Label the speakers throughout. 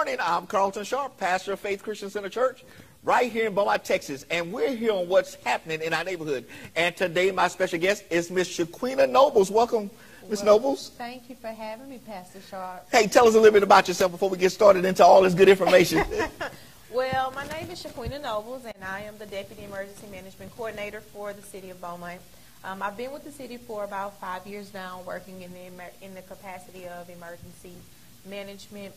Speaker 1: morning. I'm Carlton pastor of Faith Christian Center Church, right here in Beaumont, Texas. And we're here on what's happening in our neighborhood. And today, my special guest is Miss Shaquina Nobles. Welcome, Miss Nobles.
Speaker 2: Thank you for having me, Pastor Sharp.
Speaker 1: Hey, tell us a little bit about yourself before we get started into all this good information.
Speaker 2: Well, my name is Shaquina Nobles, and I am the Deputy Emergency Management Coordinator for the City of Beaumont. I've been with the city for about 5 years now, working in the capacity of emergency management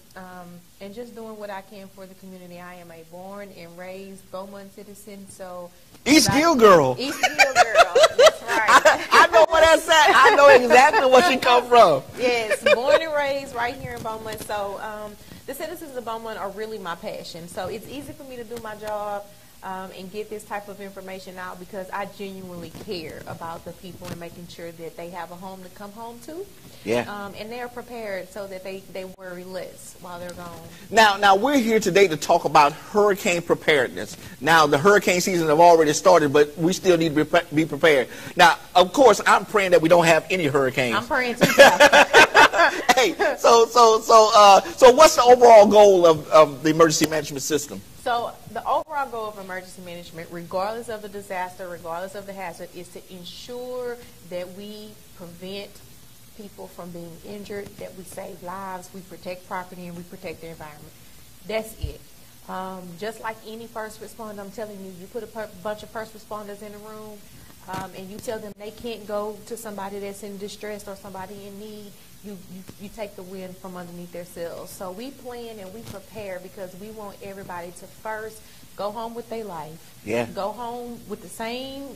Speaker 2: and just doing what I can for the community. I am a born and raised Beaumont citizen, so
Speaker 1: East Gill girl.
Speaker 2: East Gill girl, that's right.
Speaker 1: I know where that's at. I know exactly where she come from.
Speaker 2: Yes, born and raised right here in Beaumont. So the citizens of Beaumont are really my passion. So it's easy for me to do my job and get this type of information out because I genuinely care about the people and making sure that they have a home to come home to.
Speaker 1: Yeah.
Speaker 2: And they're prepared so that they worry less while they're gone.
Speaker 1: Now we're here today to talk about hurricane preparedness. Now, the hurricane season have already started, but we still need to be prepared. Now, of course, I'm praying that we don't have any hurricanes.
Speaker 2: I'm praying too.
Speaker 1: Hey, so what's the overall goal of the emergency management system?
Speaker 2: So the overall goal of emergency management, regardless of the disaster, regardless of the hazard, is to ensure that we prevent people from being injured, that we save lives, we protect property, and we protect the environment. That's it. Just like any first responder, I'm telling you, you put a bunch of first responders in a room and you tell them they can't go to somebody that's in distress or somebody in need, you take the wind from underneath their sails. So we plan and we prepare because we want everybody to first go home with their life.
Speaker 1: Yeah.
Speaker 2: Go home with the same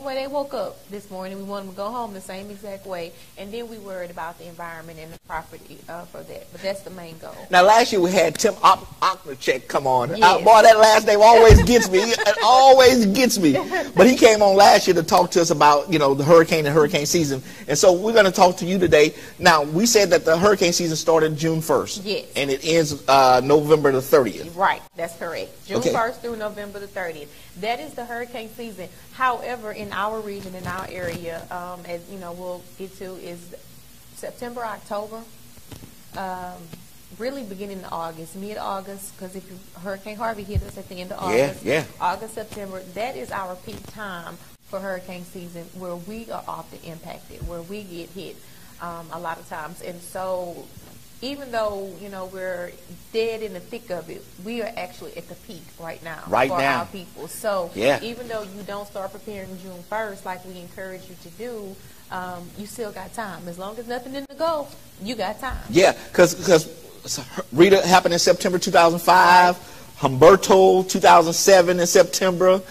Speaker 2: way they woke up this morning. We want them to go home the same exact way. And then we worried about the environment and the property for that. But that's the main goal.
Speaker 1: Now, last year we had Tim Ochnercheck come on.
Speaker 2: Yes.
Speaker 1: Boy, that last name always gets me. It always gets me. But he came on last year to talk to us about, the hurricane and hurricane season. And so we're going to talk to you today. Now, we said that the hurricane season started June 1st.
Speaker 2: Yes.
Speaker 1: And it ends November the 30th.
Speaker 2: Right. That's correct. June
Speaker 1: Okay.
Speaker 2: 1st through November the 30th. That is the hurricane season. However, in our region, in our area, as we'll get to, is September, October, really beginning of August, mid-August, because if Hurricane Harvey hit us at the end of August, August, September, that is our peak time for hurricane season where we are often impacted, where we get hit a lot of times. And so even though, we're dead in the thick of it, we are actually at the peak right now for our people. So even though you don't start preparing June 1st like we encourage you to do, you still got time. As long as nothing in the Gulf, you got time. Yeah,
Speaker 1: because Rita happened in September 2005, Humberto 2007 in September,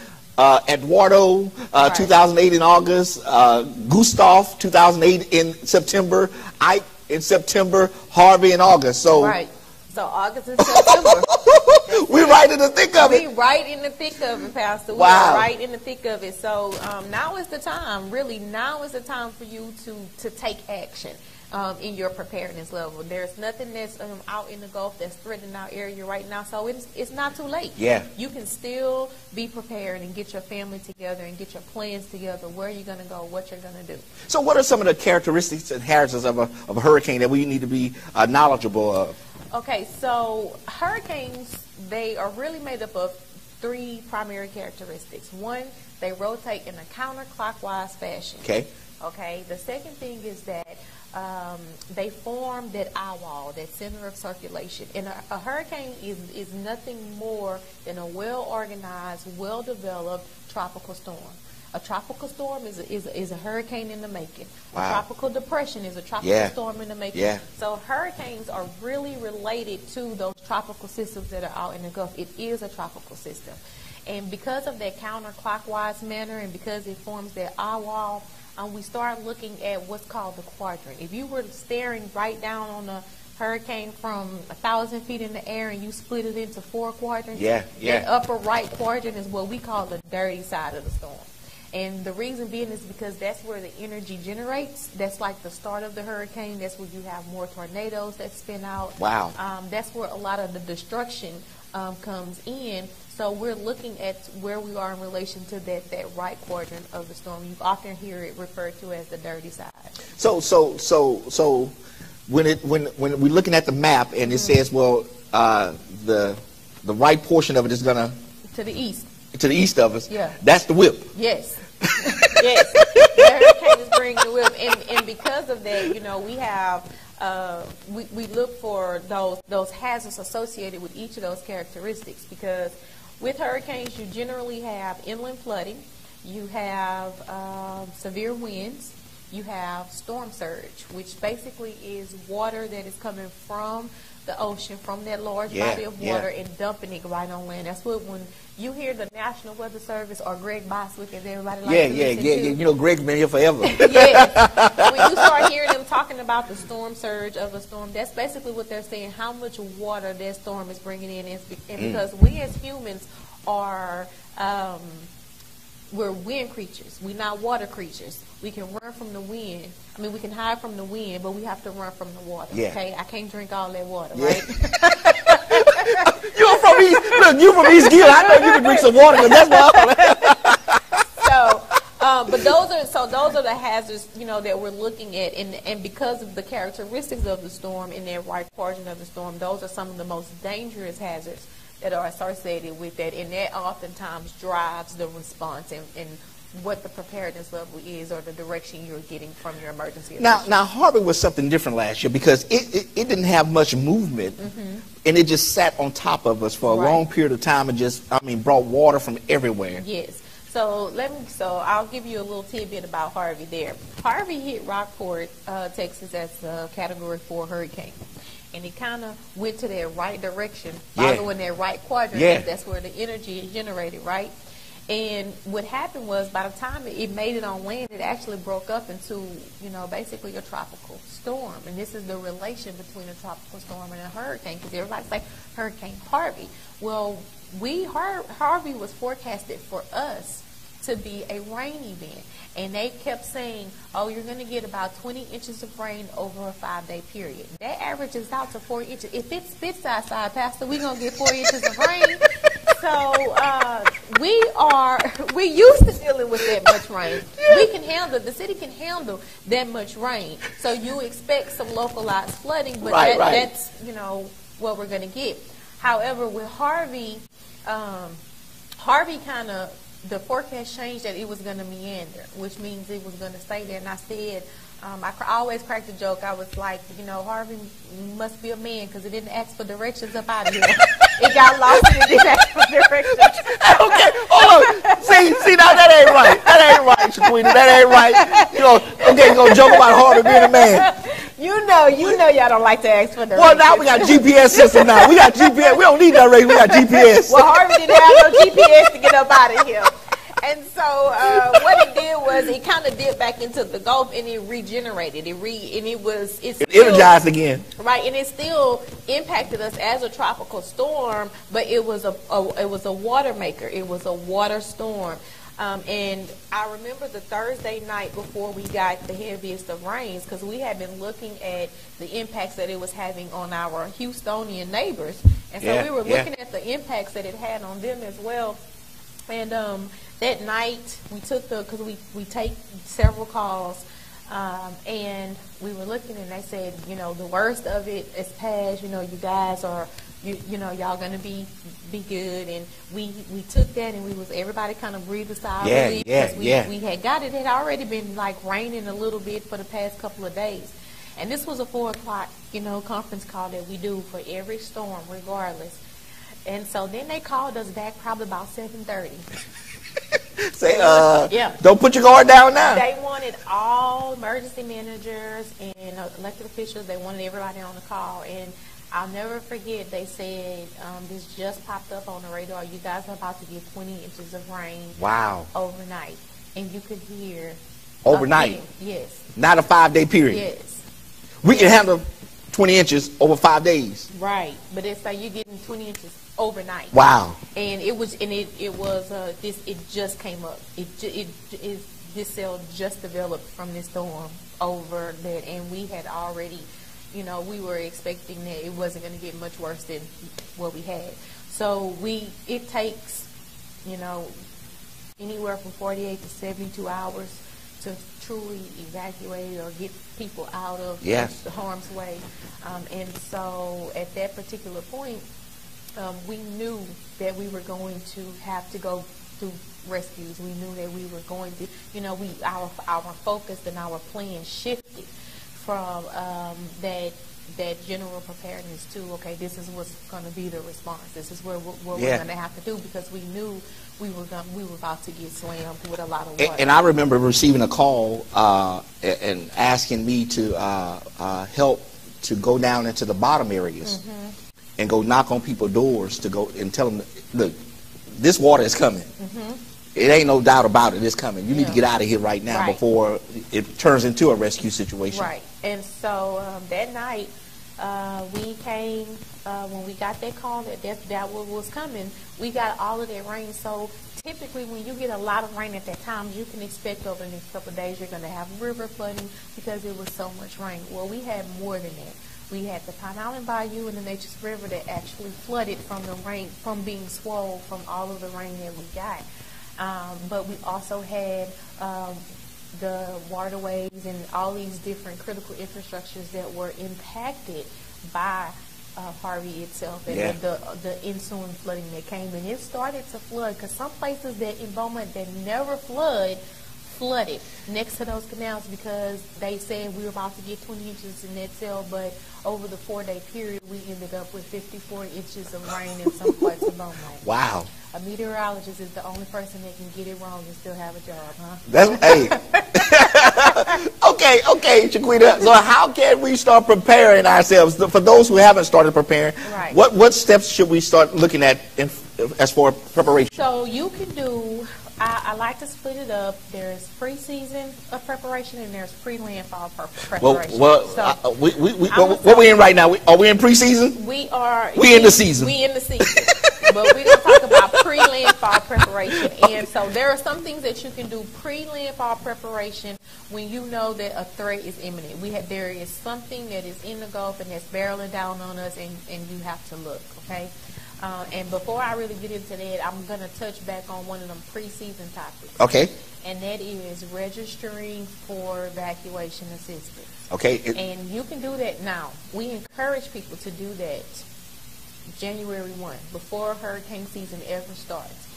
Speaker 1: Eduardo 2008 in August, Gustav 2008 in September, Ike in September, Harvey in August. So
Speaker 2: So August and September.
Speaker 1: We're right in the thick of it.
Speaker 2: We're right in the thick of it, Pastor.
Speaker 1: Wow.
Speaker 2: We are right in the thick of it. So now is the time, really, now is the time for you to take action in your preparedness level. There's nothing that's out in the Gulf that's threatening our area right now, so it's not too late.
Speaker 1: Yeah.
Speaker 2: You can still be prepared and get your family together and get your plans together, where you're going to go, what you're going to do.
Speaker 1: So what are some of the characteristics and hazards of a hurricane that we need to be knowledgeable of?
Speaker 2: Okay, so hurricanes, they are really made up of three primary characteristics. One, they rotate in a counterclockwise fashion. Okay, the second thing is that they form that eye wall, that center of circulation. And a hurricane is nothing more than a well-organized, well-developed tropical storm. A tropical storm is a hurricane in the making.
Speaker 1: Wow.
Speaker 2: A tropical depression is a tropical storm in the making.
Speaker 1: Yeah.
Speaker 2: So hurricanes are really related to those tropical systems that are out in the Gulf. It is a tropical system. And because of that counterclockwise manner and because it forms that eye wall, we start looking at what's called the quadrant. If you were staring right down on a hurricane from 1,000 feet in the air and you split it into 4 quadrants, that upper right quadrant is what we call the dirty side of the storm. And the reason being is because that's where the energy generates. That's like the start of the hurricane. That's where you have more tornadoes that spin out.
Speaker 1: Wow.
Speaker 2: That's where a lot of the destruction comes in. So we're looking at where we are in relation to that right quadrant of the storm. You often hear it referred to as the dirty side. So
Speaker 1: when we're looking at the map and it says, well, the right portion of it is gonna
Speaker 2: to the east
Speaker 1: of us.
Speaker 2: Yeah,
Speaker 1: that's the whip.
Speaker 2: Yes. Yes, the hurricane is bringing the whip, and because of that, you know, we have we look for those hazards associated with each of those characteristics, because with hurricanes you generally have inland flooding, you have severe winds, you have storm surge, which basically is water that is coming from the ocean, from that large body of water, and dumping it right on land. That's what, when you hear the National Weather Service or Greg Boswick, as everybody likes to listen to.
Speaker 1: You know, Greg's been here forever.
Speaker 2: Yes. When you start hearing them talking about the storm surge of a storm, that's basically what they're saying, how much water that storm is bringing in. And because we as humans are, we're wind creatures. We're not water creatures. We can run from the wind. I mean, we can hide from the wind, but we have to run from the water. Yeah. Okay, I can't drink all that water, right?
Speaker 1: You're from East. Look, you from East Gill. I know you can drink some water, because that's
Speaker 2: why. But those are the hazards, you know, that we're looking at, and because of the characteristics of the storm and their right portion of the storm, those are some of the most dangerous hazards that are associated with that, and that oftentimes drives the response and what the preparedness level is, or the direction you're getting from your emergency officials.
Speaker 1: Now Harvey was something different last year, because it didn't have much movement, and it just sat on top of us for a long period of time, and just, I mean, brought water from everywhere.
Speaker 2: Yes. So I'll give you a little tidbit about Harvey there. Harvey hit Rockport, Texas, as a Category 4 hurricane. And it kind of went to that right direction, following that right quadrant. Yeah. That's where the energy is generated, right? And what happened was, by the time it made it on land, it actually broke up into, you know, basically a tropical storm. And this is the relation between a tropical storm and a hurricane, because everybody's like, Hurricane Harvey. Well, Harvey was forecasted for us to be a rain event. And they kept saying, oh, you're going to get about 20 inches of rain over a 5-day period. That averages out to 4 inches. If it spits outside, Pastor, we're going to get 4 inches of rain. So we're used to dealing with that much rain. We can handle, the city can handle that much rain. So you expect some localized flooding, but that's, you know, what we're going to get. However, with Harvey, Harvey kind of, the forecast changed that it was going to meander, which means it was going to stay there. And I said, I always cracked the joke. I was like, you know, Harvey must be a man, because it didn't ask for directions up out of here. It got lost and it didn't ask for directions.
Speaker 1: Okay, hold on. See, now that ain't right. That ain't right, Shaquita. That ain't right. You know, okay, you're going to joke about Harvey being a man.
Speaker 2: You know, y'all don't like to ask for directions.
Speaker 1: Well, now we got GPS system now. We got GPS. We don't need directions. We got GPS.
Speaker 2: Well, Harvey didn't have no GPS to get up out of here. And so what it did was it kind of dipped back into the Gulf, and it regenerated. It
Speaker 1: energized again.
Speaker 2: Right, and it still impacted us as a tropical storm, but it was a water maker. It was a water storm. And I remember the Thursday night before we got the heaviest of rains, because we had been looking at the impacts that it was having on our Houstonian neighbors. And so we were looking at the impacts that it had on them as well. And that night we took because we take several calls, and we were looking, and they said, you know, the worst of it is past. You know, you guys are, you know, y'all gonna be good. And we took that, and everybody kind of breathed a sigh of relief, because we had got it. It had already been like raining a little bit for the past couple of days, and this was a 4 o'clock, you know, conference call that we do for every storm, regardless. And so then they called us back probably about 7:30.
Speaker 1: Say, don't put your guard down now.
Speaker 2: They wanted all emergency managers and elected officials. They wanted everybody on the call. And I'll never forget, they said, this just popped up on the radar. You guys are about to get 20 inches of rain.
Speaker 1: Wow.
Speaker 2: Overnight. And you could hear.
Speaker 1: Overnight?
Speaker 2: Yes.
Speaker 1: Not a 5-day period?
Speaker 2: Yes.
Speaker 1: We can handle 20 inches over 5 days.
Speaker 2: Right. But it's like you're getting 20 inches overnight.
Speaker 1: Wow.
Speaker 2: And it just came up. This cell just developed from this storm over that, and we had already, you know, we were expecting that it wasn't going to get much worse than what we had. So it takes, you know, anywhere from 48 to 72 hours to truly evacuate or get people out of
Speaker 1: Yes.
Speaker 2: the harm's way. And so at that particular point, we knew that we were going to have to go through rescues. We knew that we were going to, our focus and our plan shifted from that general preparedness to, okay, this is what's going to be the response. This is what we're going to have to do, because we knew we were about to get slammed with a lot of water.
Speaker 1: And I remember receiving a call and asking me to help to go down into the bottom areas and go knock on people's doors to go and tell them, look, this water is coming. It ain't no doubt about it. It's coming. You need to get out of here right now before it turns into a rescue situation.
Speaker 2: Right. And so that night, we came, when we got that call that was coming, we got all of that rain. So typically when you get a lot of rain at that time, you can expect over the next couple of days you're going to have river flooding because it was so much rain. Well, we had more than that. We had the Pine Island Bayou and the Nature's River that actually flooded from the rain, from being swollen from all of the rain that we got. But we also had the waterways and all these different critical infrastructures that were impacted by Harvey itself and the ensuing flooding that came. And it started to flood because some places that in Beaumont that never flooded next to those canals, because they said we were about to get 20 inches in that cell, but over the 4-day period we ended up with 54 inches of rain in some parts of Beaumont.
Speaker 1: Wow.
Speaker 2: A meteorologist is the only person that can get it wrong and still have a job, huh?
Speaker 1: That's, hey. Okay, Shaquita. So how can we start preparing ourselves? For those who haven't started preparing, what steps should we start looking at as for preparation?
Speaker 2: So you can do, I like to split it up. There's pre-season of preparation and there's pre-landfall preparation.
Speaker 1: What we in right now? Are we in pre-season?
Speaker 2: We are.
Speaker 1: We in the season.
Speaker 2: We in the season. But we're going to talk about pre-landfall preparation. And so there are some things that you can do pre-landfall preparation when you know that a threat is imminent. There is something that is in the Gulf and that's barreling down on us, and you have to look, okay? And before I really get into that, I'm going to touch back on one of them pre-season topics.
Speaker 1: Okay.
Speaker 2: And that is registering for evacuation assistance.
Speaker 1: Okay.
Speaker 2: And you can do that now. We encourage people to do that January 1, before hurricane season ever starts.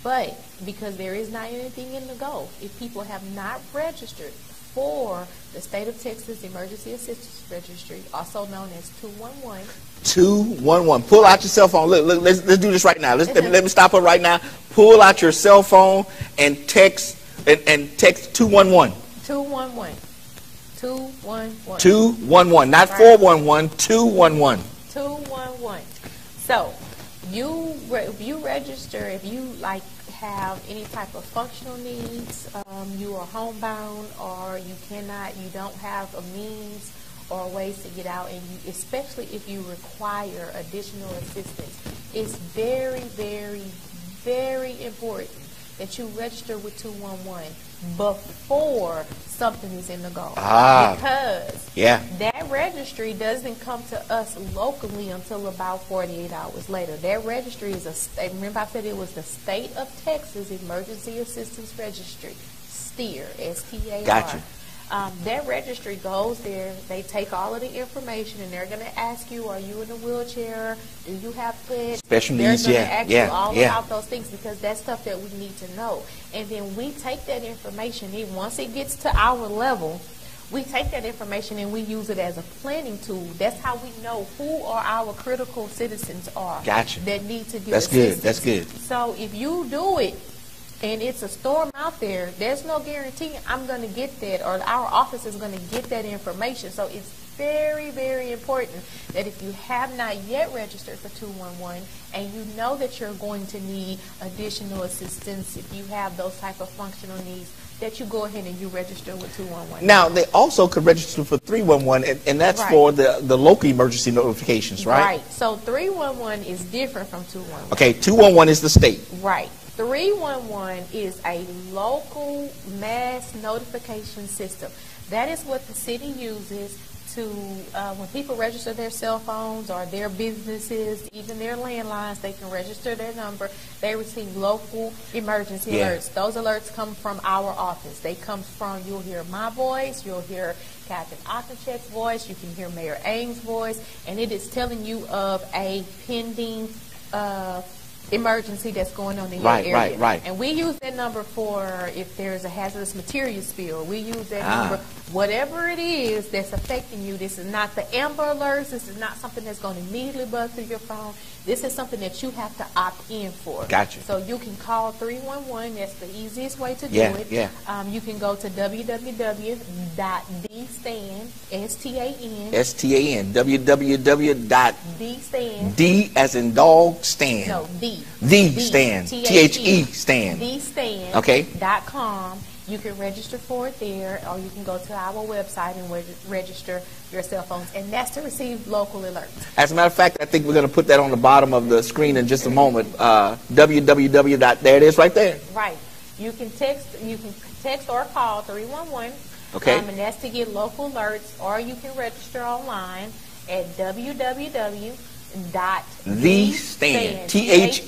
Speaker 2: But because there is not anything in the Gulf, if people have not registered for the State of Texas Emergency Assistance Registry, also known as 211.
Speaker 1: 211. Pull out your cell phone. Look, let's do this right now. Let me stop her right now. Pull out your cell phone and text 211.
Speaker 2: 211. 211.
Speaker 1: 211. Not 411. 211.
Speaker 2: 211. So if you register, if you have any type of functional needs, you are homebound, or you don't have a means or ways to get out, and especially if you require additional assistance, it's very, very, very important that you register with 211 before something is in the Gulf. Because that registry doesn't come to us locally until about 48 hours later. That registry is remember I said it was the State of Texas Emergency Assistance Registry, STEER, S-T-A-R.
Speaker 1: Gotcha.
Speaker 2: That registry goes there, they take all of the information, and they're going to ask you, are you in a wheelchair? Do you have pets?
Speaker 1: Special needs,
Speaker 2: They're going to ask you all about those things, because that's stuff that we need to know. And then we take that information, once it gets to our level, we take that information and we use it as a planning tool. That's how we know who our critical citizens are.
Speaker 1: Gotcha.
Speaker 2: That need to get
Speaker 1: That's
Speaker 2: assistance.
Speaker 1: good. That's good.
Speaker 2: So if you do it, and it's a storm out there, there's no guarantee I'm going to get that, or our office is going to get that information. So it's very, very important that if you have not yet registered for 211 and you know that you're going to need additional assistance, if you have those type of functional needs, that you go ahead and you register with 211.
Speaker 1: Now, they also could register for 311, and that's for the local emergency notifications, right?
Speaker 2: Right. So 311 is different from 211.
Speaker 1: Okay, 211 is the state.
Speaker 2: Right. 311 is a local mass notification system. That is what the city uses to, when people register their cell phones or their businesses, even their landlines, they can register their number. They receive local emergency alerts. Those alerts come from our office. They come from, you'll hear my voice, you'll hear Captain Otencheck's voice, you can hear Mayor Ames' voice, and it is telling you of a pending emergency that's going on in your area.
Speaker 1: Right.
Speaker 2: And we use that number for if there's a hazardous material spill. We use that number. Whatever it is that's affecting you, this is not the Amber Alerts. This is not something that's going to immediately buzz through your phone. This is something that you have to opt in for.
Speaker 1: Gotcha.
Speaker 2: So you can call 311. That's the easiest way to do it.
Speaker 1: Yeah.
Speaker 2: You can go to www.dstan,
Speaker 1: S-T-A-N, www.dstan, D as in dog, stand.
Speaker 2: No,
Speaker 1: stand, T-H-E, stand.
Speaker 2: dstan,
Speaker 1: okay.
Speaker 2: .com. You can register for it there, or you can go to our website and register your cell phones, and that's to receive local alerts.
Speaker 1: As a matter of fact, I think we're going to put that on the bottom of the screen in just a moment. www. There it is, right there.
Speaker 2: Right. You can text or call 311.
Speaker 1: Okay.
Speaker 2: And that's to get local alerts, or you can register online at www.thestand,
Speaker 1: T-H-E-S-T-A-N-D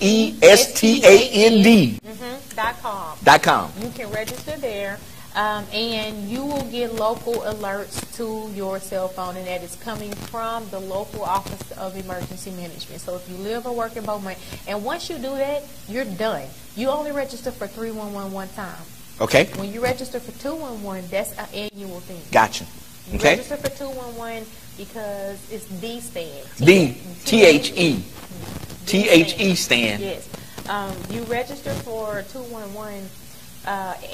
Speaker 2: .com. You can register there, and you will get local alerts to your cell phone, and that is coming from the local Office of Emergency Management. So if you live or work in Beaumont, and once you do that, you're done. You only register for 311 one time.
Speaker 1: Okay.
Speaker 2: When you register for 211, that's an annual thing.
Speaker 1: Gotcha.
Speaker 2: You
Speaker 1: Okay.
Speaker 2: register for 211 because it's the stand.
Speaker 1: T-H-E. T-H-E stand.
Speaker 2: Yes. You register for 211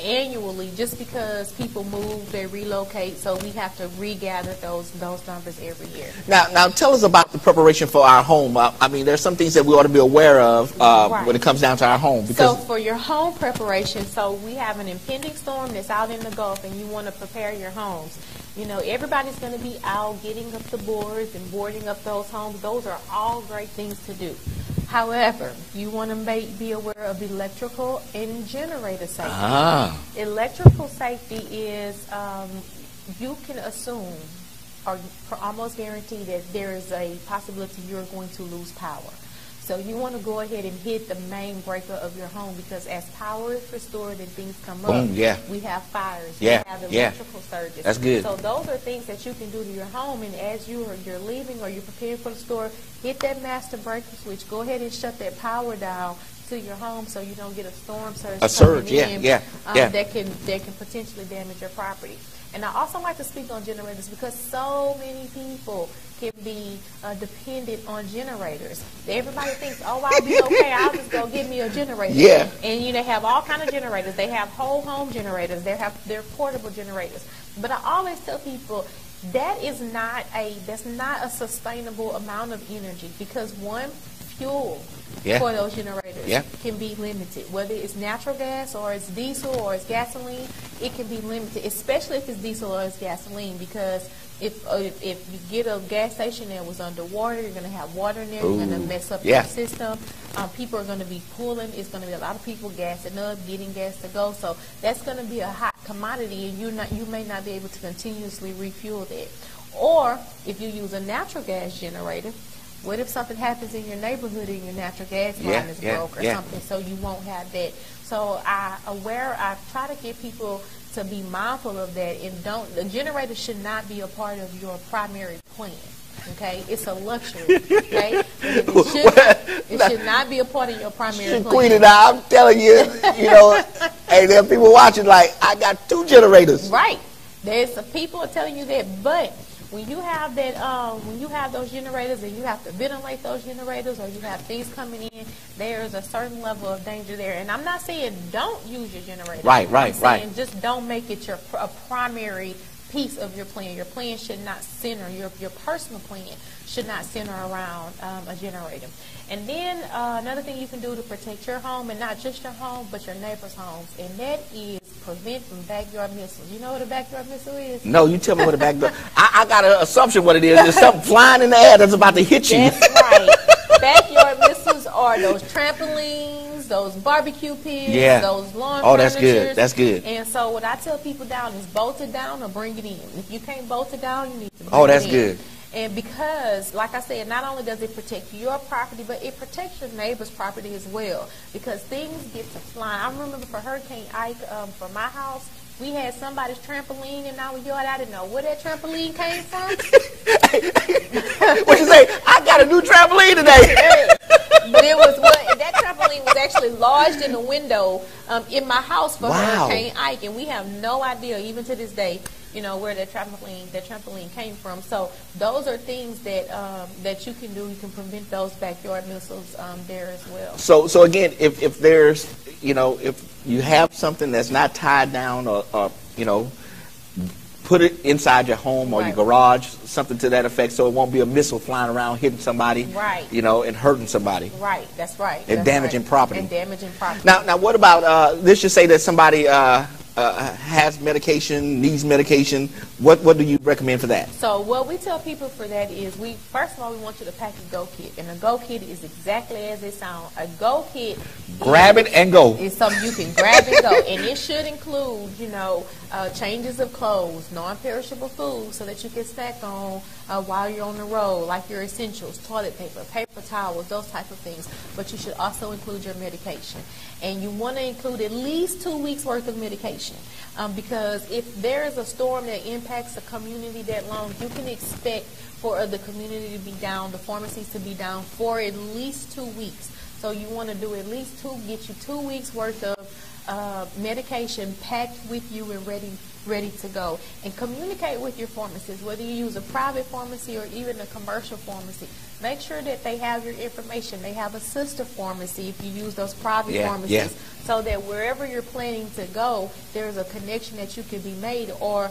Speaker 2: annually just because people move, they relocate, so we have to regather those numbers every year.
Speaker 1: Now tell us about the preparation for our home. I mean, there's some things that we ought to be aware of when it comes down to our home.
Speaker 2: So for your home preparation, so we have an impending storm that's out in the Gulf, and you want to prepare your homes. You know, everybody's going to be out getting up the boards and boarding up those homes. Those are all great things to do. However, you want to be aware of electrical and generator safety. Electrical safety is, you can assume or almost guarantee that there is a possibility you're going to lose power. So you want to go ahead and hit the main breaker of your home, because as power is restored and things come up, we have fires, we have electrical surges.
Speaker 1: That's good.
Speaker 2: So those are things that you can do to your home, and as you're leaving or you're preparing for the store, hit that master breaker switch. Go ahead and shut that power down to your home so you don't get a storm surge. That can potentially damage your property. And I also like to speak on generators because so many people can be dependent on generators. Everybody thinks, oh, I'll be okay, I'll just go get me a generator.
Speaker 1: Yeah.
Speaker 2: And they have all kind of generators. They have whole home generators. They're portable generators. But I always tell people that's not a sustainable amount of energy, because one, fuel for those generators can be limited. Whether it's natural gas or it's diesel or it's gasoline, it can be limited, especially if it's diesel or it's gasoline, because if you get a gas station that was underwater, you're going to have water in there, you're going to mess up your system. People are going to be pulling. It's going to be a lot of people gassing up, getting gas to go. So that's going to be a hot commodity, and you may not be able to continuously refuel that. Or if you use a natural gas generator, what if something happens in your neighborhood and your natural gas line is broke or something, so you won't have that? So I try to get people to be mindful of that, and the generator should not be a part of your primary plan. Okay, it's a luxury. Okay, it should not be a part of your primary plan.
Speaker 1: Queen and I'm telling you, hey, there are people watching like, I got 2 generators.
Speaker 2: Right, there's some people are telling you that, but when you have that, when you have those generators and you have to ventilate those generators, or you have things coming in, there's a certain level of danger there. And I'm not saying don't use your generator.
Speaker 1: Right.
Speaker 2: I'm saying just don't make it a primary piece of your plan. Your plan should not center, your personal plan should not center around a generator. And then another thing you can do to protect your home, and not just your home, but your neighbor's homes, and that is prevent from backyard missiles. You know what a backyard missile is?
Speaker 1: No, you tell me what a backyard. I got an assumption what it is. There's something flying in the air that's about to hit you.
Speaker 2: That's right. Backyard missiles are those trampolines, those barbecue pits,
Speaker 1: Yeah.
Speaker 2: those lawn
Speaker 1: Oh, that's
Speaker 2: furnitures.
Speaker 1: good. That's good.
Speaker 2: And so what I tell people down is bolt it down or bring it in. If you can't bolt it down, you need to bring
Speaker 1: Oh,
Speaker 2: it
Speaker 1: that's
Speaker 2: in.
Speaker 1: good.
Speaker 2: And because, like I said, not only does it protect your property, but it protects your neighbor's property as well. Because things get to flying. I remember for Hurricane Ike, for my house, we had somebody's trampoline in our yard. I didn't know where that trampoline came from.
Speaker 1: What you say? I got a new trampoline today.
Speaker 2: But it was that trampoline was actually lodged in the window in my house for
Speaker 1: Wow.
Speaker 2: Hurricane Ike, and we have no idea, even to this day, where that trampoline came from. So those are things that that you can do. You can prevent those backyard missiles there as well.
Speaker 1: So again, if there's, if you have something that's not tied down or put it inside your home or your garage, something to that effect, so it won't be a missile flying around hitting somebody,
Speaker 2: right?
Speaker 1: And hurting somebody.
Speaker 2: Right. That's right.
Speaker 1: And damaging property.
Speaker 2: And damaging property.
Speaker 1: Now, what about let's just say that somebody has medication, needs medication. What do you recommend for that?
Speaker 2: So what we tell people for that is, first of all, we want you to pack a Go Kit, and a Go Kit is exactly as it sounds. A Go Kit,
Speaker 1: grab it and go.
Speaker 2: It's something you can grab and go, and it should include, changes of clothes, non-perishable food, so that you can snack on while you're on the road, like your essentials, toilet paper, paper towels, those type of things. But you should also include your medication, and you want to include at least 2 weeks worth of medication, because if there is a storm that impacts a community that long, you can expect for the community to be down, the pharmacies to be down for at least 2 weeks. So you want to do at least get you 2 weeks worth of medication packed with you and ready to go. And communicate with your pharmacist, whether you use a private pharmacy or even a commercial pharmacy. Make sure that they have your information. They have a sister pharmacy if you use those private pharmacies, so that wherever you're planning to go, there's a connection that you can be made. Or,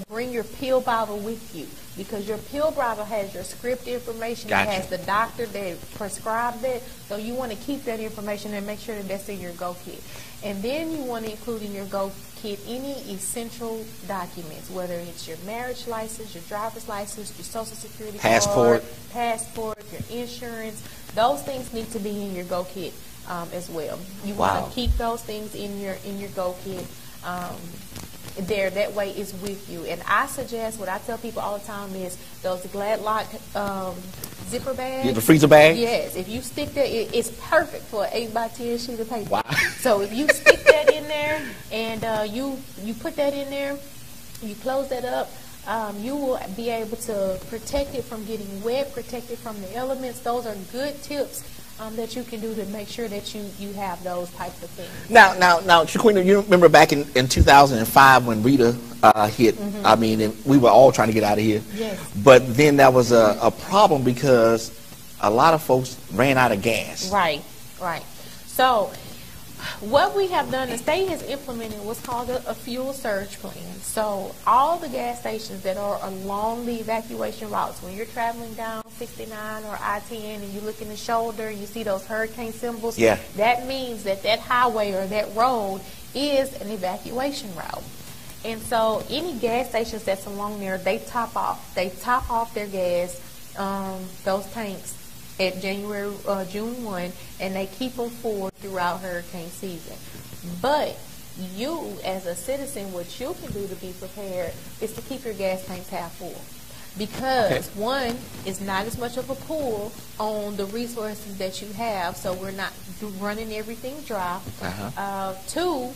Speaker 2: bring your pill bottle with you, because your pill bottle has your script information.
Speaker 1: Gotcha.
Speaker 2: It has the doctor that prescribed it. So you want to keep that information and make sure that that's in your Go Kit. And then you want to include in your Go Kit any essential documents, whether it's your marriage license, your driver's license, your social security card, passport, your insurance. Those things need to be in your Go Kit as well. You want to keep those things in your Go Kit. There, that way it's with you. And I suggest, what I tell people all the time is those Gladlock zipper bags.
Speaker 1: The freezer bag?
Speaker 2: Yes. If you stick that, it's perfect for an 8x10 sheet of paper.
Speaker 1: Wow.
Speaker 2: So if you stick that in there and you put that in there, you close that up, you will be able to protect it from getting wet, protect it from the elements. Those are good tips that you can do to make sure that you have those types of things.
Speaker 1: Now, Shaquina, you remember back in 2005 when Rita hit?
Speaker 2: Mm-hmm.
Speaker 1: I mean, and we were all trying to get out of here.
Speaker 2: Yes.
Speaker 1: But then that was a problem because a lot of folks ran out of gas.
Speaker 2: Right. So what we have done, the state has implemented what's called a fuel surge plan. So all the gas stations that are along the evacuation routes, when you're traveling down 69 or I-10 and you look in the shoulder and you see those hurricane symbols, that means that highway or that road is an evacuation route. And so any gas stations that's along there, they top off their gas, those tanks, at June 1, and they keep them full throughout hurricane season. But you, as a citizen, what you can do to be prepared is to keep your gas tanks half full. Because, one, it's not as much of a pull on the resources that you have, so we're not running everything dry. Two,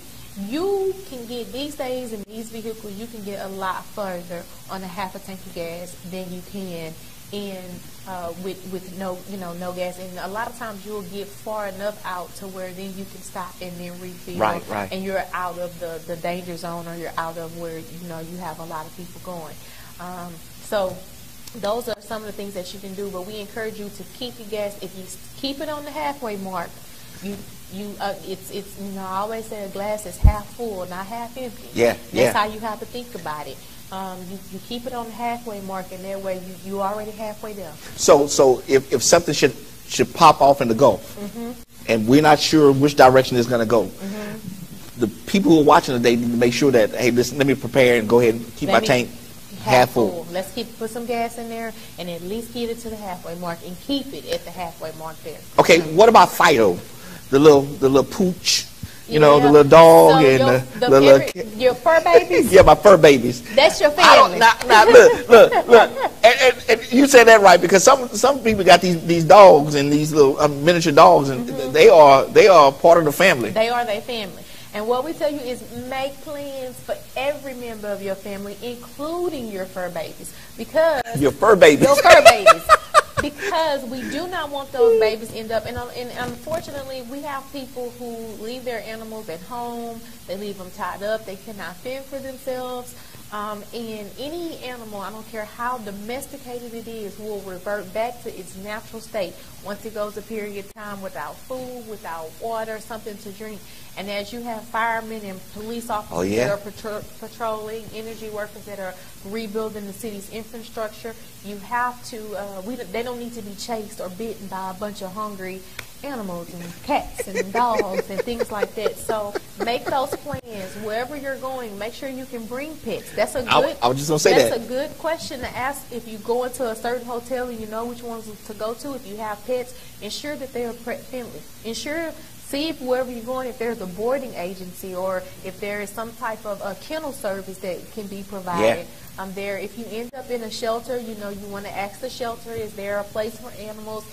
Speaker 2: you can get, these days in these vehicles, you can get a lot further on a half a tank of gas than you can with no gas. And a lot of times you'll get far enough out to where then you can stop and then refill.
Speaker 1: Right.
Speaker 2: And you're out of the danger zone, or you're out of where you have a lot of people going. So those are some of the things that you can do. But we encourage you to keep your gas. If you keep it on the halfway mark, it's I always say a glass is half full, not half empty. That's how you have to think about it. You keep it on the halfway mark, and that way you already halfway there.
Speaker 1: So if something should pop off in the Gulf, and we're not sure which direction it's going to go, the people who are watching today need to make sure that, hey, listen, let me prepare and go ahead and keep my tank half full.
Speaker 2: Let's put some gas in there and at least get it to the halfway mark and keep it at the halfway mark there.
Speaker 1: Okay, what about Fido, the little pooch? You know, the little dog
Speaker 2: so
Speaker 1: and the little
Speaker 2: your fur babies.
Speaker 1: Yeah, my fur babies.
Speaker 2: That's your family.
Speaker 1: Look. And you said that right, because some people got these dogs and these little miniature dogs, and they are part of the family.
Speaker 2: They are their family. And what we tell you is make plans for every member of your family, including your fur babies, because
Speaker 1: your fur babies.
Speaker 2: Because we do not want those babies end up, and unfortunately we have people who leave their animals at home, they leave them tied up, they cannot fend for themselves, and any animal, I don't care how domesticated it is, will revert back to its natural state once it goes a period of time without food, without water, something to drink. And as you have firemen and police officers that are patrolling, energy workers that are rebuilding the city's infrastructure, you have to, they don't need to be chased or bitten by a bunch of hungry animals and cats and dogs and things like that. So make those plans. Wherever you're going, make sure you can bring pets. That's a good. I was just gonna say that's a good question to ask if you go into a certain hotel and you know which ones to go to. If you have pets, ensure that they are pet friendly. See if wherever you're going, if there's a boarding agency or if there is some type of a kennel service that can be provided. There, if you end up in a shelter, you want to ask the shelter, is there a place for animals?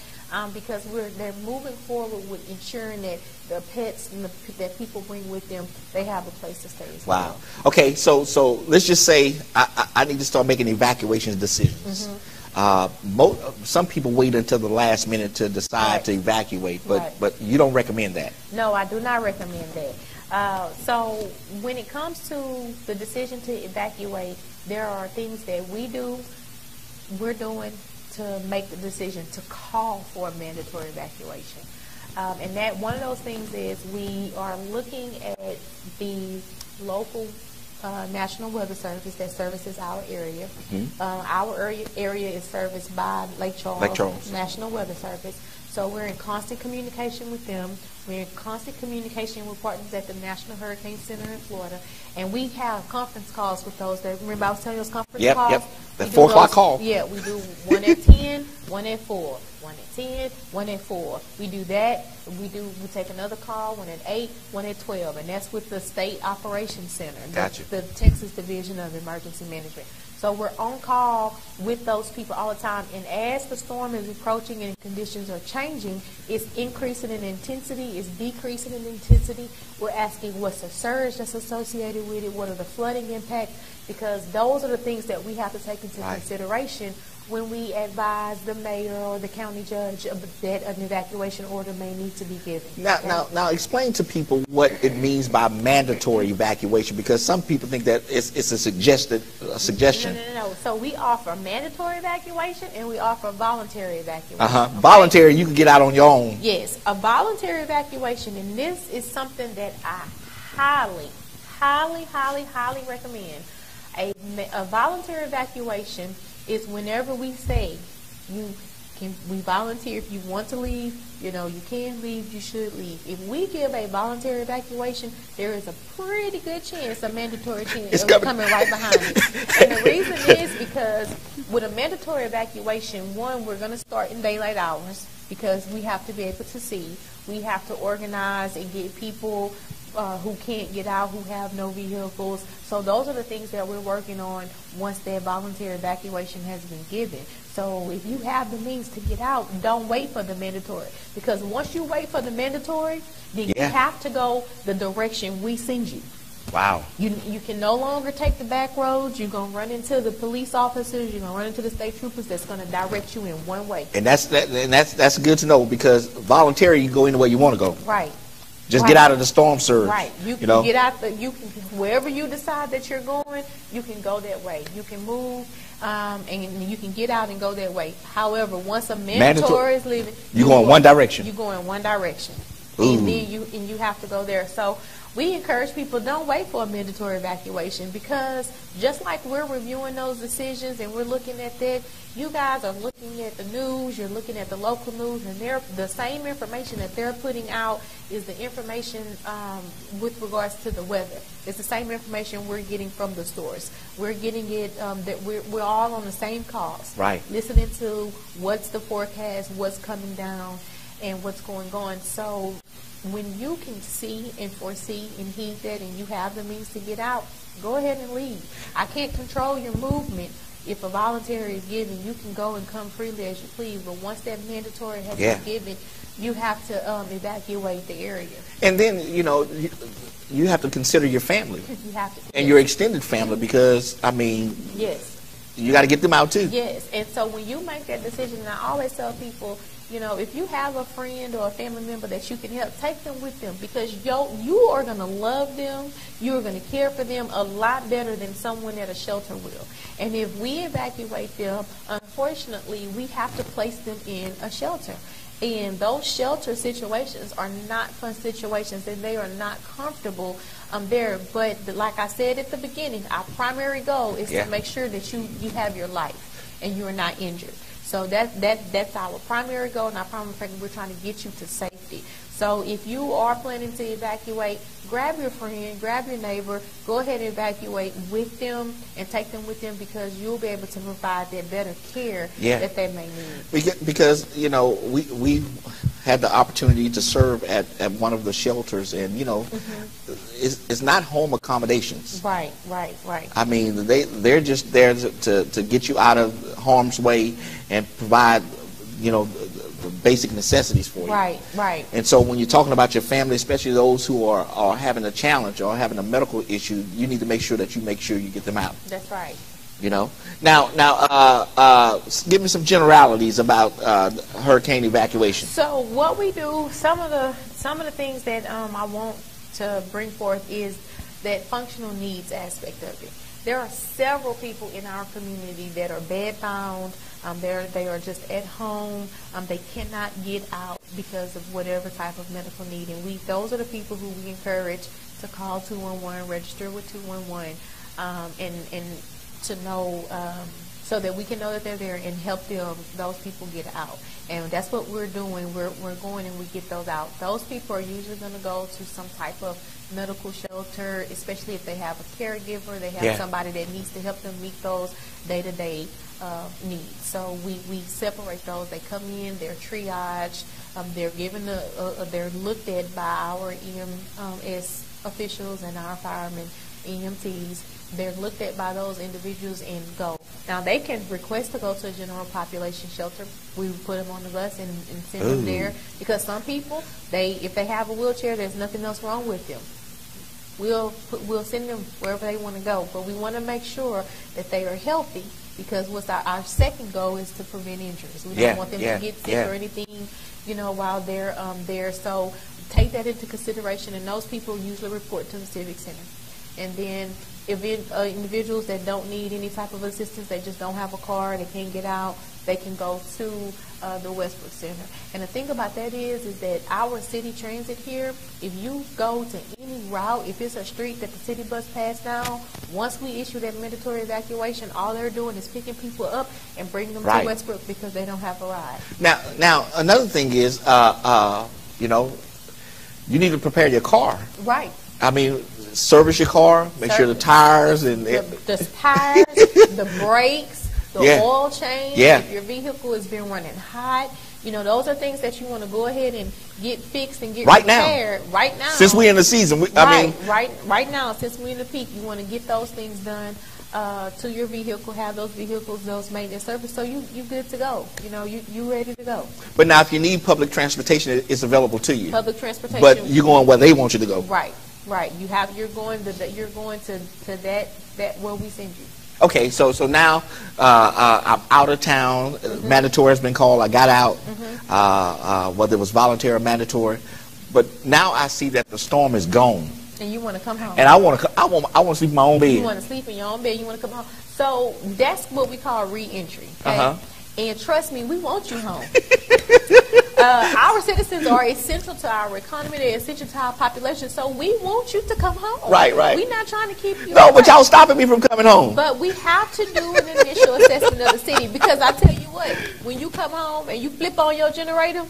Speaker 2: Because they're moving forward with ensuring that the pets and that people bring with them, they have a place to stay as well.
Speaker 1: Wow. Okay, so let's just say I need to start making evacuation decisions. Some people wait until the last minute to decide to evacuate, but you don't recommend that.
Speaker 2: No, I do not recommend that. So when it comes to the decision to evacuate, there are things that we're doing to make the decision to call for a mandatory evacuation. And that one of those things is we are looking at the local National Weather Service that services our area. Our area is serviced by Lake Charles National Weather Service. So we're in constant communication with them. We're in constant communication with partners at the National Hurricane Center in Florida. And we have conference calls with those. Remember I was telling you those conference calls?
Speaker 1: The 4 o'clock call.
Speaker 2: Yeah, we do one at 10, one at 4. 1 at 10, 1 at 4. We do that. We take another call, 1 at 8, 1 at 12. And that's with the State Operations Center, the Texas Division of Emergency Management. So we're on call with those people all the time. And as the storm is approaching and conditions are changing, it's increasing in intensity, it's decreasing in intensity. We're asking what's the surge that's associated with it, what are the flooding impacts, because those are the things that we have to take into consideration when we advise the mayor or the county judge that an evacuation order may need to be given.
Speaker 1: Now explain to people what it means by mandatory evacuation, because some people think that it's a suggestion.
Speaker 2: No. So we offer mandatory evacuation and we offer voluntary evacuation.
Speaker 1: Voluntary, you can get out on your own.
Speaker 2: Yes, a voluntary evacuation, and this is something that I highly recommend. A voluntary evacuation is whenever we say we volunteer. If you want to leave, you can leave, you should leave. If we give a voluntary evacuation, there is a pretty good chance, a mandatory chance, it's coming right behind it. And the reason is because with a mandatory evacuation, one, we're going to start in daylight hours because we have to be able to see. We have to organize and get people who can't get out, who have no vehicles. So those are the things that we're working on once that voluntary evacuation has been given. So if you have the means to get out, don't wait for the mandatory. Because once you wait for the mandatory, then you have to go the direction we send you.
Speaker 1: Wow.
Speaker 2: You can no longer take the back roads. You're going to run into the police officers. You're going to run into the state troopers that's going to direct you in one way.
Speaker 1: And that's good to know, because voluntary, you can go anywhere you want to go.
Speaker 2: Right.
Speaker 1: Just get out of the storm surge.
Speaker 2: Right. You can get out. Wherever you decide that you're going, you can go that way. You can move, and you can get out and go that way. However, once a mandatory is leaving,
Speaker 1: you're going one direction.
Speaker 2: You're going one direction. and then you have to go there. So we encourage people, don't wait for a mandatory evacuation, because just like we're reviewing those decisions and we're looking at that, you guys are looking at the news, you're looking at the local news, and the same information that they're putting out is the information with regards to the weather. It's the same information we're getting from the stores. We're getting it that we're all on the same calls.
Speaker 1: Right.
Speaker 2: Listening to what's the forecast, what's coming down, and what's going on. So when you can see and foresee and heed that, and you have the means to get out, go ahead and leave. I can't control your movement. If a voluntary is given, you can go and come freely as you please. But once that mandatory has been given, you have to evacuate the area.
Speaker 1: And then, you have to consider your family.
Speaker 2: You have to.
Speaker 1: And your extended family, because, I mean,
Speaker 2: yes,
Speaker 1: you got to get them out too.
Speaker 2: Yes. And so when you make that decision, and I always tell people, if you have a friend or a family member that you can help, take them with them, because you are going to love them. You are going to care for them a lot better than someone at a shelter will. And if we evacuate them, unfortunately, we have to place them in a shelter. And those shelter situations are not fun situations, and they are not comfortable there. But like I said at the beginning, our primary goal is to make sure that you have your life and you are not injured. So that's our primary goal, and our primary focus. We're trying to get you to safety. So if you are planning to evacuate, grab your friend, grab your neighbor, go ahead and evacuate with them and take them with them, because you'll be able to provide that better care that they may need.
Speaker 1: Because, we had the opportunity to serve at one of the shelters, and, it's not home accommodations.
Speaker 2: Right.
Speaker 1: I mean, they're just there to get you out of harm's way and provide, the basic necessities for you.
Speaker 2: Right. And
Speaker 1: so when you're talking about your family, especially those who are having a challenge or having a medical issue, you need to make sure that you get them out.
Speaker 2: That's right.
Speaker 1: Now, give me some generalities about hurricane evacuation.
Speaker 2: So what we do, some of the things that I want to bring forth is that functional needs aspect of it. There are several people in our community that are bedbound. They are just at home. They cannot get out because of whatever type of medical need. And those are the people who we encourage to call 211, register with 211, and to know, so that we can know that they're there and help those people get out. And that's what we're doing. We're going and we get those out. Those people are usually going to go to some type of medical shelter, especially if they have a caregiver, they have somebody that needs to help them meet those day-to-day needs. So we separate those. They come in, they're triaged, they're given they're looked at by our EMS officials and our firemen, EMTs. They're looked at by those individuals and go. Now, they can request to go to a general population shelter. We put them on the bus and send them there, because some people, if they have a wheelchair, there's nothing else wrong with them. We'll send them wherever they want to go, but we want to make sure that they are healthy, because what's our second goal is to prevent injuries. We don't want them to get sick or anything, while they're there. So take that into consideration, and those people usually report to the Civic Center. And then individuals that don't need any type of assistance, they just don't have a car, they can't get out, they can go to the Westbrook Center. And the thing about that is that our city transit here, if you go to any route, if it's a street that the city bus passed down, once we issue that mandatory evacuation, all they're doing is picking people up and bringing them to Westbrook, because they don't have a ride.
Speaker 1: Now another thing is, you need to prepare your car.
Speaker 2: Right.
Speaker 1: I mean, service your car, make sure the tires and
Speaker 2: the tires, the brakes, the oil change. If your vehicle has been running hot, those are things that you want to go ahead and get fixed and get repaired right now.
Speaker 1: Since we're in the season,
Speaker 2: right now, since we're in the peak, you want to get those things done to your vehicle, have those vehicles, those maintenance service, so you good to go. You ready to go.
Speaker 1: But now, if you need public transportation, it's available to you.
Speaker 2: Public transportation.
Speaker 1: But you're going where they want you to go.
Speaker 2: Right. You're going to that where we send you.
Speaker 1: Okay, so now I'm out of town. Mandatory has been called. I got out, whether it was voluntary or mandatory. But now I see that the storm is gone.
Speaker 2: And you want to come home.
Speaker 1: And I want to sleep in my own bed.
Speaker 2: You want to sleep in your own bed. You want to come home. So that's what we call re-entry. Okay? And trust me, we want you home. Our citizens are essential to our economy. They're essential to our population. So we want you to come home.
Speaker 1: Right.
Speaker 2: We're not trying to keep you
Speaker 1: No,
Speaker 2: away.
Speaker 1: but y'all stopping me from coming home.
Speaker 2: But we have to do an initial assessment of the city, because I tell you what, when you come home and you flip on your generator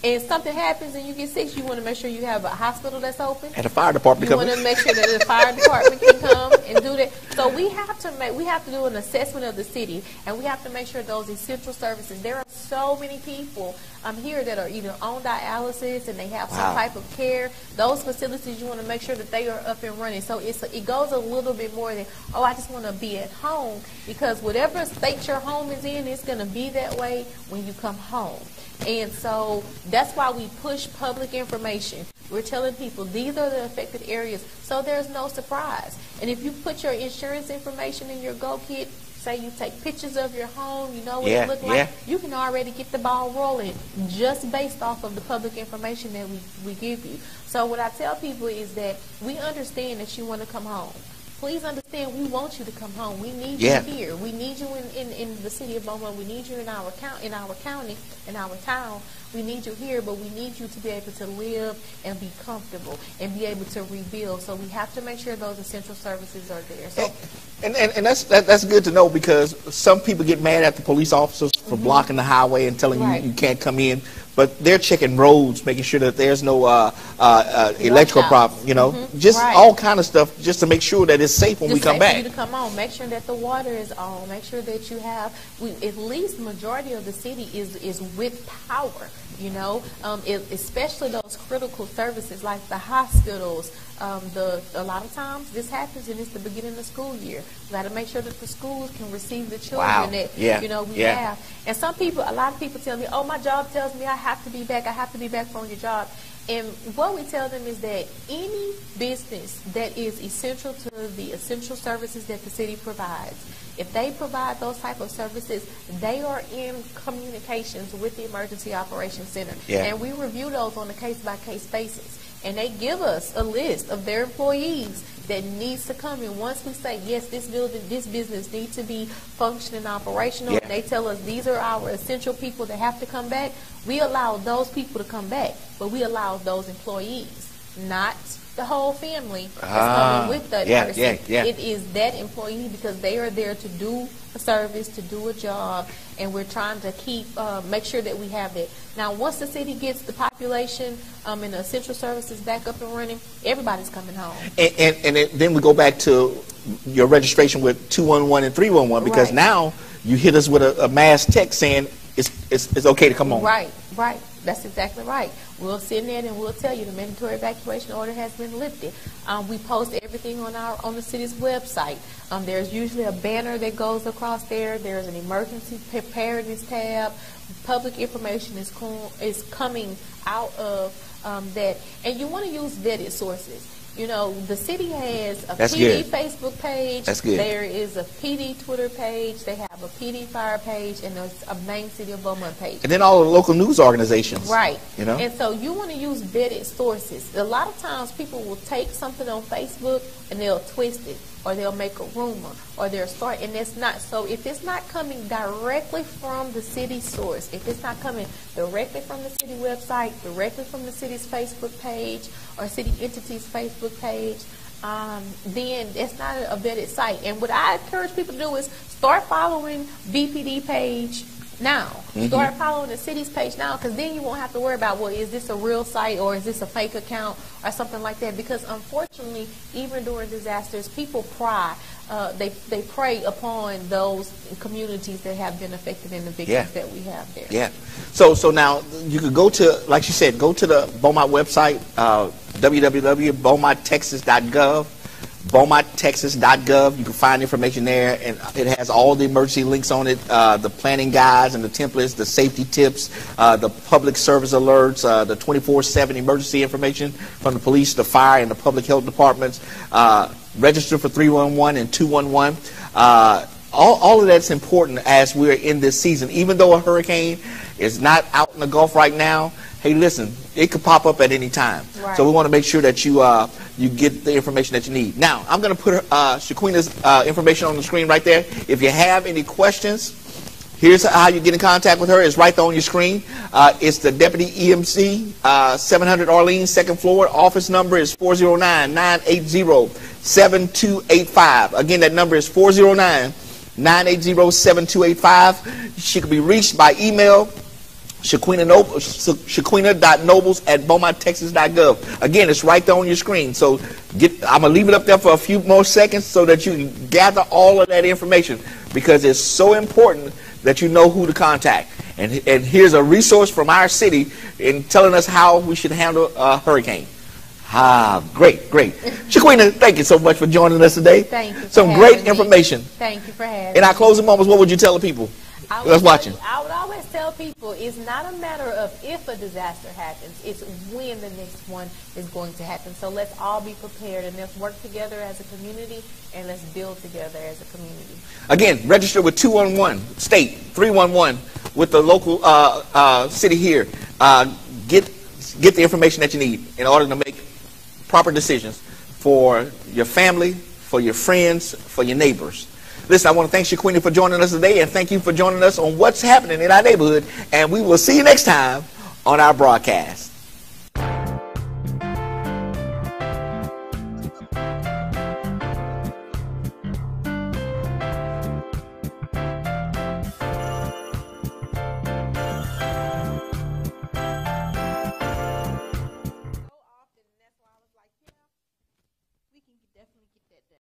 Speaker 2: and something happens and you get sick, you want to make sure you have a hospital that's open.
Speaker 1: And the fire department
Speaker 2: You want to make sure that the fire department can come and do that. So we have to do an assessment of the city, and we have to make sure those essential services. There are so many people here that are either on dialysis and they have some type of care. Those facilities, you want to make sure that they are up and running. So it goes a little bit more than, oh, I just want to be at home, because whatever state your home is in, it's going to be that way when you come home. And so that's why we push public information. We're telling people these are the affected areas, so there's no surprise. And if you put your insurance information in your Go Kit, say you take pictures of your home, you know what it looks like, you can already get the ball rolling just based off of the public information that we give you. So what I tell people is that we understand that you want to come home. Please understand, we want you to come home. We need you here. We need you in the city of Beaumont. We need you in our county, in our town. We need you here, but we need you to be able to live and be comfortable and be able to rebuild. So we have to make sure those essential services are there. So,
Speaker 1: and that's good to know, because some people get mad at the police officers for blocking the highway and telling you can't come in. But they're checking roads, making sure that there's no electrical problem, just all kind of stuff, just to make sure that it's safe when we come back.
Speaker 2: For you to come on. Make sure that the water is on. Make sure that you have, at least majority of the city is with power, especially those critical services like the hospitals. A lot of times this happens, and it's the beginning of the school year. We got to make sure that the schools can receive the children that we have. And a lot of people tell me, oh, my job tells me I have to be back. I have to be back on your job. And what we tell them is that any business that is essential to the essential services that the city provides, if they provide those type of services, they are in communications with the Emergency Operations Center. And we review those on a case-by-case basis. And they give us a list of their employees that needs to come in. Once we say, yes, this business needs to be functioning operational, and they tell us these are our essential people that have to come back, we allow those people to come back. But we allow those employees, not the whole family that's coming with that person. It is that employee, because they are there to do a service, to do a job, and we're trying to make sure that we have it. Now, once the city gets the population and the essential services back up and running, everybody's coming home.
Speaker 1: And then we go back to your registration with 211 and 311, because now you hit us with a mass text saying it's okay to come home.
Speaker 2: Right. That's exactly right. We'll send that and we'll tell you the mandatory evacuation order has been lifted. We post everything on the city's website. There's usually a banner that goes across there. There's an emergency preparedness tab. Public information is coming out of that. And you want to use vetted sources. The city has a PD Facebook page.
Speaker 1: That's good.
Speaker 2: There is a PD Twitter page. They have a PD Fire page, and there's a main City of Beaumont page.
Speaker 1: And then all the local news organizations.
Speaker 2: Right. And so you want to use vetted sources. A lot of times people will take something on Facebook and they'll twist it, or they'll make a rumor, or they'll start, and it's not. So if it's not coming directly from the city source, if it's not coming directly from the city website, directly from the city's Facebook page, or city entity's Facebook page, then it's not a vetted site. And what I encourage people to do is start following BPD page now. Start following the city's page now, because then you won't have to worry about, well, is this a real site or is this a fake account or something like that? Because unfortunately, even during disasters, people they prey upon those communities that have been affected in the victims that we have there.
Speaker 1: So now you could go to, like you said, go to the Beaumont website, www.beaumonttexas.gov. Beaumont,Texas.gov. You can find information there, and it has all the emergency links on it, the planning guides and the templates, the safety tips, the public service alerts, the 24/7 emergency information from the police, the fire, and the public health departments. Register for 311 and 211. All of that's important as we're in this season. Even though a hurricane is not out in the Gulf right now, hey, listen, it could pop up at any time. So we want to make sure that you get the information that you need. Now, I'm going to put Shaquina's information on the screen right there. If you have any questions, Here's how you get in contact with her. It's right there on your screen. It's the Deputy EMC, 700 Orleans, second floor. Office number is 409-980-7285. Again, that number is 409-980-7285. She can be reached by email, shaquina.nobles@beaumonttexas.gov. Again, it's right there on your screen. So I'm going to leave it up there for a few more seconds so that you can gather all of that information, because it's so important that you know who to contact. And here's a resource from our city in telling us how we should handle a hurricane. Great. Shaquina, thank you so much for joining us today.
Speaker 2: Thank you.
Speaker 1: Some great information.
Speaker 2: Thank you for having me.
Speaker 1: In our closing moments, what would you tell the people that's watching?
Speaker 2: I would always tell people it's not a matter of if a disaster happens, it's when the next one is going to happen. So let's all be prepared, and let's work together as a community, and let's build together as a community.
Speaker 1: Again, register with 211 state, 311 with the local city here. Get the information that you need in order to make proper decisions for your family, for your friends, for your neighbors. Listen, I want to thank Shaquina for joining us today, and thank you for joining us on What's Happening in Our Neighborhood, and we will see you next time on our broadcast.